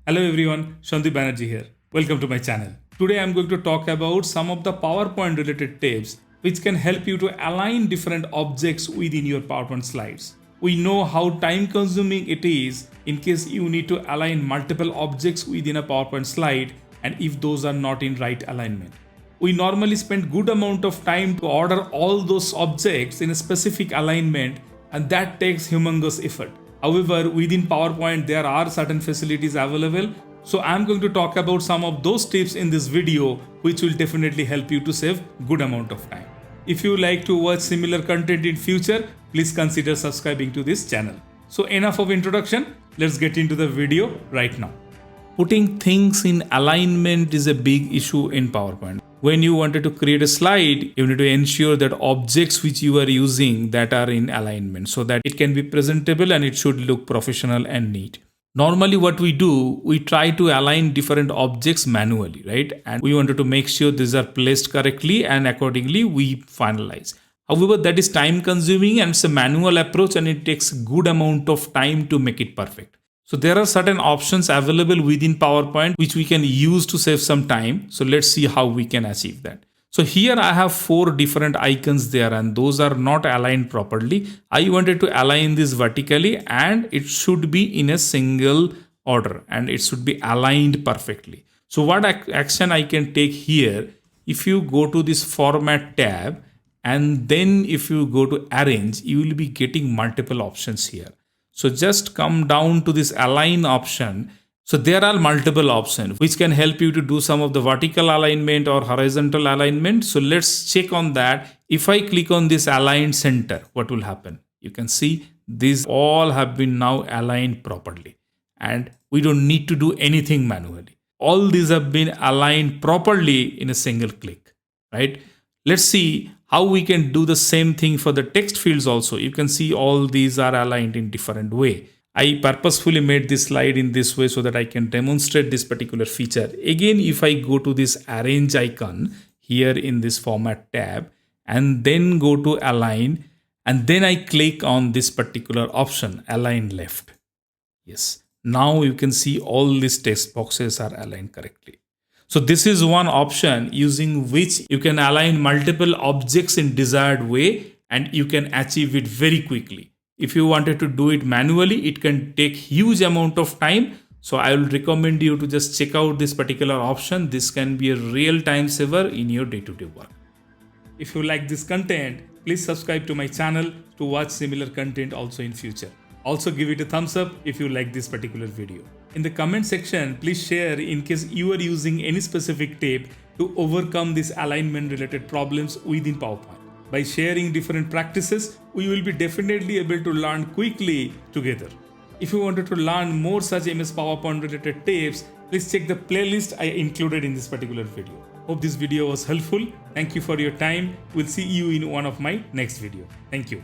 Hello everyone, Shanti Banerjee here. Welcome to my channel. Today I am going to talk about some of the PowerPoint related tips which can help you to align different objects within your PowerPoint slides. We know how time consuming it is in case you need to align multiple objects within a PowerPoint slide and if those are not in right alignment. We normally spend good amount of time to order all those objects in a specific alignment and that takes humongous effort. However, within PowerPoint there are certain facilities available. So I'm going to talk about some of those tips in this video which will definitely help you to save good amount of time. If you like to watch similar content in future, please consider subscribing to this channel. So enough of introduction, let's get into the video right now. Putting things in alignment is a big issue in PowerPoint. When you wanted to create a slide, you need to ensure that objects which you are using that are in alignment so that it can be presentable and it should look professional and neat. Normally what we do, we try to align different objects manually, right? And we wanted to make sure these are placed correctly and accordingly we finalize. However, that is time consuming and it's a manual approach and it takes a good amount of time to make it perfect. So there are certain options available within PowerPoint which we can use to save some time. So let's see how we can achieve that. So here I have 4 different icons there and those are not aligned properly. I wanted to align this vertically and it should be in a single order and it should be aligned perfectly. So what action I can take here, if you go to this format tab and then if you go to arrange, you will be getting multiple options here. So just come down to this align option. So there are multiple options which can help you to do some of the vertical alignment or horizontal alignment. So let's check on that. If I click on this align center, what will happen? You can see these all have been now aligned properly and we don't need to do anything manually. All these have been aligned properly in a single click, right? Let's see how we can do the same thing for the text fields also. You can see all these are aligned in different way. I purposefully made this slide in this way so that I can demonstrate this particular feature. Again, if I go to this arrange icon here in this format tab and then go to align and then I click on this particular option, align left. Yes, now you can see all these text boxes are aligned correctly. So this is one option using which you can align multiple objects in desired way and you can achieve it very quickly. If you wanted to do it manually, it can take huge amount of time. So I will recommend you to just check out this particular option. This can be a real time saver in your day-to-day work. If you like this content, please subscribe to my channel to watch similar content also in future. Also give it a thumbs up if you like this particular video. In the comment section, please share in case you are using any specific tip to overcome these alignment related problems within PowerPoint. By sharing different practices, we will be definitely able to learn quickly together. If you wanted to learn more such MS PowerPoint related tips, please check the playlist I included in this particular video. Hope this video was helpful. Thank you for your time. We'll see you in one of my next video. Thank you.